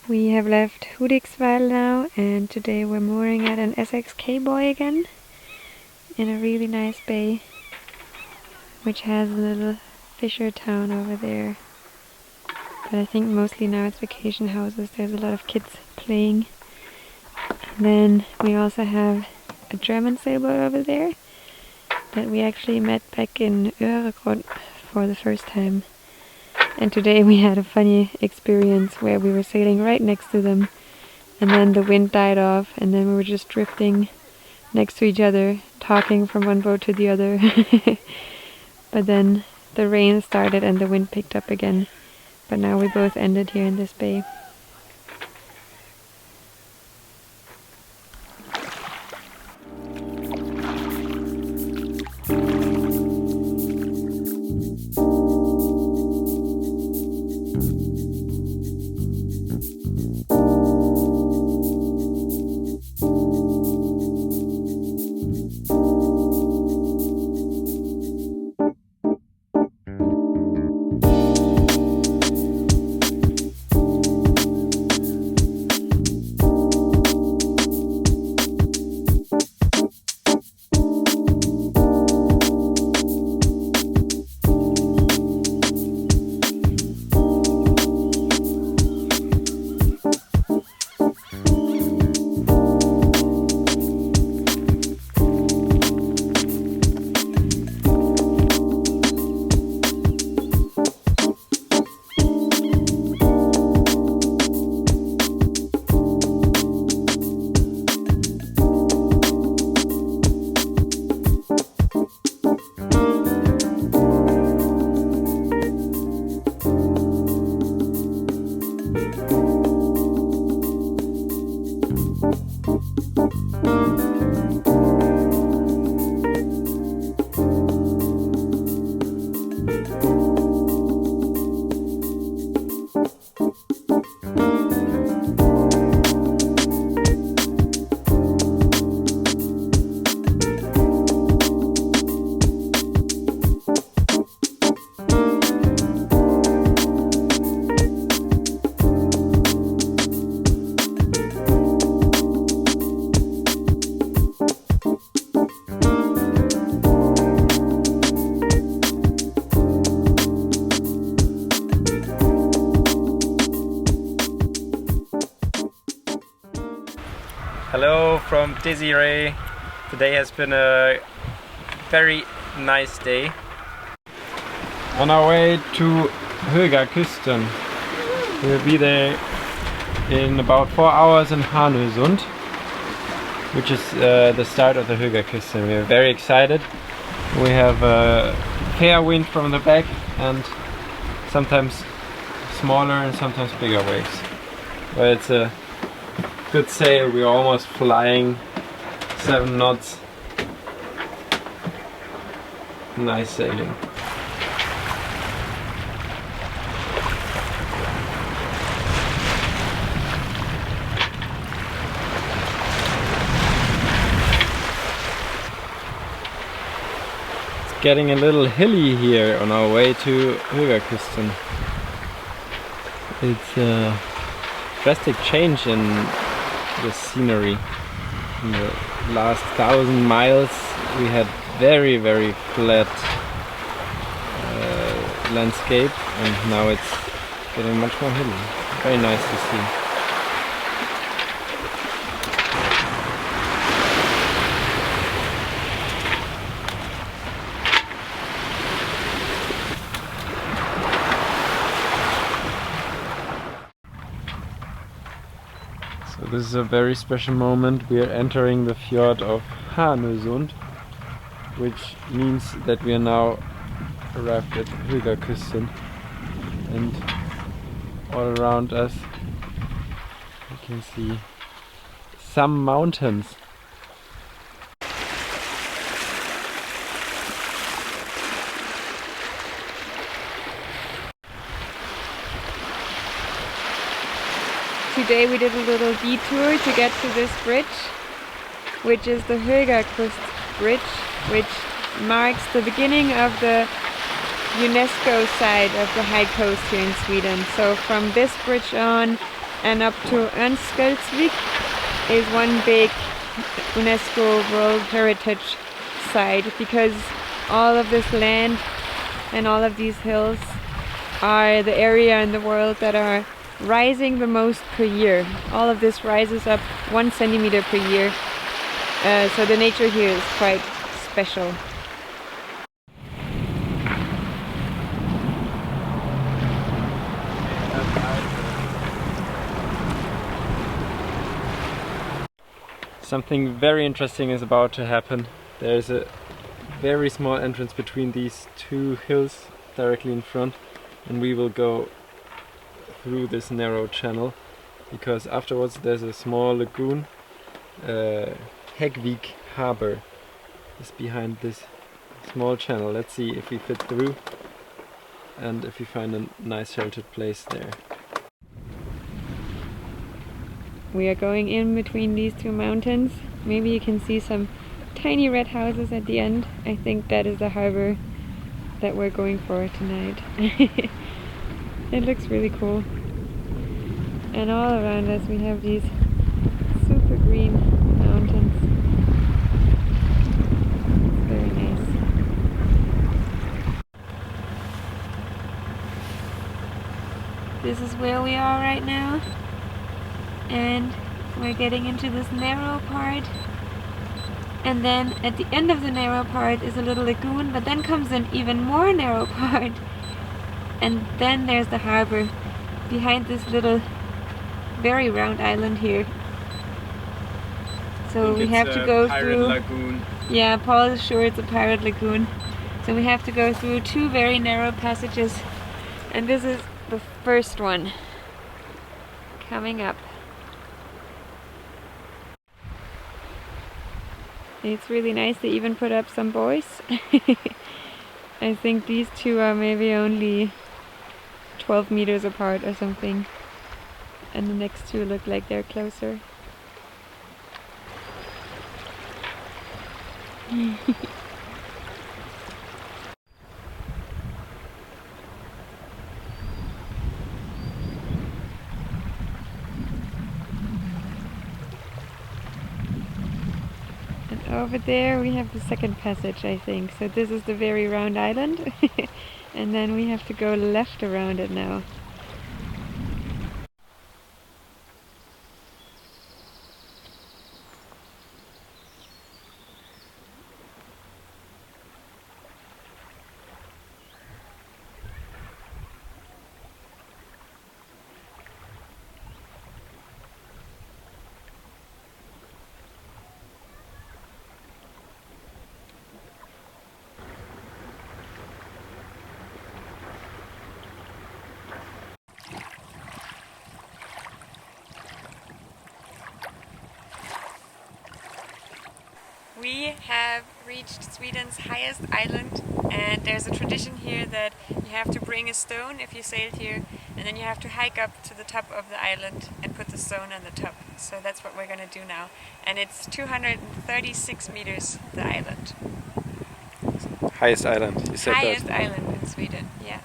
We have left Hudiksvall now, and today we're mooring at an SXK buoy again in a really nice bay, which has a little fisher town over there. But I think mostly now it's vacation houses. There's a lot of kids playing. And then we also have a German sailboat over there that we actually met back in Örnsköldsvik for the first time. And today we had a funny experience where we were sailing right next to them, and then the wind died off, and then we were just drifting next to each other, talking from one boat to the other. But then the rain started and the wind picked up again. But now we both ended here in this bay. Hello from Desiree. Today has been a very nice day. On our way to Höga kusten. We'll be there in about 4 hours in Härnösand, which is the start of the Höga kusten. We're very excited. We have a fair wind from the back and sometimes smaller and sometimes bigger waves. But it's a good sail. We're almost flying 7 knots. Nice sailing. It's getting a little hilly here on our way to Höga kusten. It's a drastic change in the scenery. In the last 1,000 miles we had very flat landscape, and now it's getting much more hilly. Very nice to see. This is a very special moment. We are entering the fjord of Härnösand, which means that we are now arrived at Höga kusten, and all around us you can see some mountains. Today we did a little detour to get to this bridge, which is the Höga Bridge, which marks the beginning of the UNESCO side of the high coast here in Sweden. So from this bridge on, and up to Örnsköldsvik is one big UNESCO World Heritage Site, because all of this land and all of these hills are the area in the world that are rising the most per year. All of this rises up 1 centimeter per year. So the nature here is quite special. Something very interesting is about to happen. There's a very small entrance between these two hills directly in front, and we will go through this narrow channel, because afterwards there's a small lagoon. Häggvik harbor is behind this small channel. Let's see if we fit through and if we find a nice sheltered place there. We are going in between these two mountains. Maybe you can see some tiny red houses at the end. I think that is the harbor that we're going for tonight. It looks really cool. And all around us we have these super green mountains. It's very nice. This is where we are right now. And we're getting into this narrow part, and then at the end of the narrow part is a little lagoon, but then comes an even more narrow part, and then there's the harbor behind this little very round island here. So we have to go through lagoon. Yeah, Paul is sure it's a pirate lagoon. So we have to go through 2 very narrow passages, and this is the first one coming up. It's really nice. They even put up some buoys. I think these two are maybe only 12 meters apart or something. And the next two look like they're closer. Over there we have the second passage, I think. So this is the very round island. And then we have to go left around it now. We have reached Sweden's highest island, and there's a tradition here that you have to bring a stone if you sailed here, and then you have to hike up to the top of the island and put the stone on the top. So that's what we're going to do now. And it's 236 meters, the island. Highest island, you said highest that. Island in Sweden, yeah.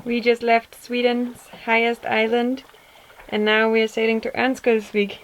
We just left Sweden's highest island and now we are sailing to Örnsköldsvik.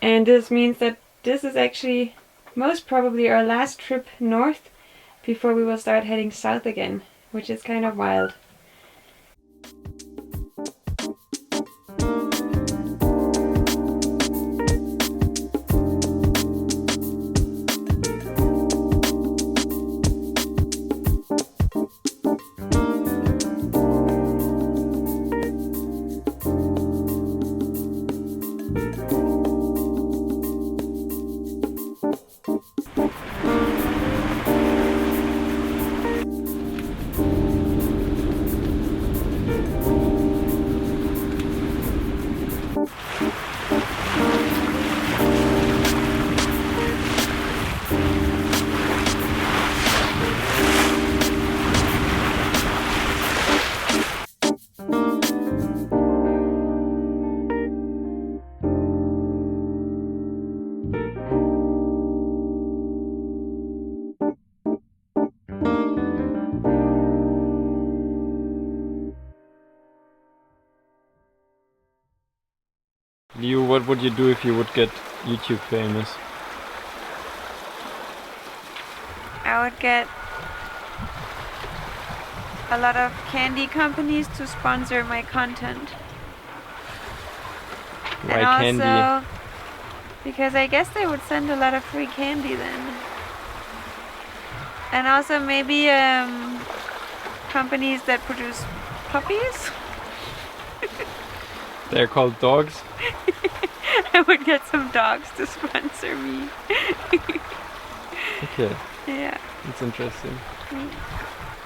And this means that this is actually most probably our last trip north before we will start heading south again, which is kind of wild. Liu, what would you do if you would get YouTube famous? I would get a lot of candy companies to sponsor my content. Why and also, candy? because I guess they would send a lot of free candy then. And also maybe companies that produce puppies. They're called dogs? I would get some dogs to sponsor me. Okay, Yeah. that's interesting.